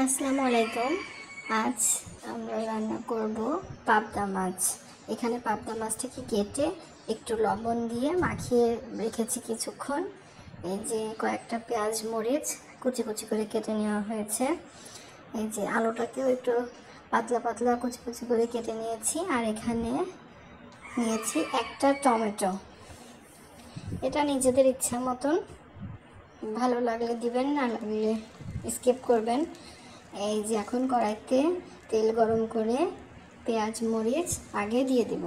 আসসালামু আলাইকুম। আজ আমরা রান্না করব পাবদা মাছ। এখানে পাবদা মাছটাকে কেটে একটু লবণ দিয়ে মাখিয়ে রেখেছি কিছুক্ষণ। এই যে কয়েকটা পেঁয়াজ মরিচ কুচি কুচি করে কেটে নেওয়া হয়েছে। এই যে আলুটাকেও একটু পাতলা পাতলা কুচি কুচি করে কেটে নিয়েছি। আর এখানে নিয়েছি একটা টমেটো। এটা নিজেদের ইচ্ছা মতন, ভালো লাগলে দিবেন, না লাগলে স্কিপ করবেন। এই যে এখন কড়াইতে তেল গরম করে পেঁয়াজ মরিচ আগে দিয়ে দিব।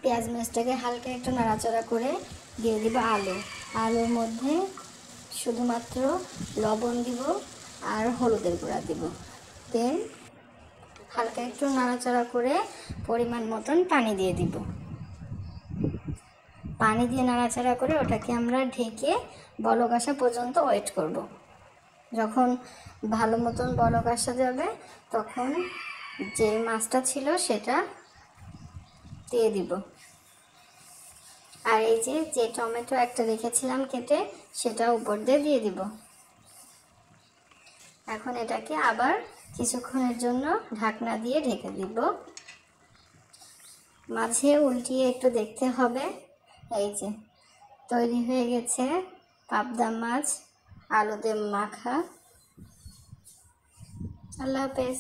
পেঁয়াজ মরিচটাকে হালকা একটু নাড়াচাড়া করে দিয়ে দিব আলুর মধ্যে শুধুমাত্র লবণ দিব আর হলুদের গুঁড়া দিব। দেন হালকা একটু নাড়াচাড়া করে পরিমাণ মতন পানি দিয়ে দিব। পানি দিয়ে নাড়াচাড়া করে ওটাকে আমরা ঢেকে বলক আসা পর্যন্ত ওয়েট করব। যখন ভালো মতন বলক আসা যাবে তখন যে মাছটা ছিল সেটা দিয়ে দিব। আর এই যে টমেটো একটা রেখেছিলাম কেটে, সেটা উপর দিয়ে দিব। এখন এটাকে আবার কিছুক্ষণের জন্য ঢাকনা দিয়ে ঢেকে দিব। মাঝে উল্টিয়ে একটু দেখতে হবে। এই যে তৈরি হয়ে গেছে পাবদা মাছ আলু দিয়ে মাখা। আল্লাহ হাফেজ।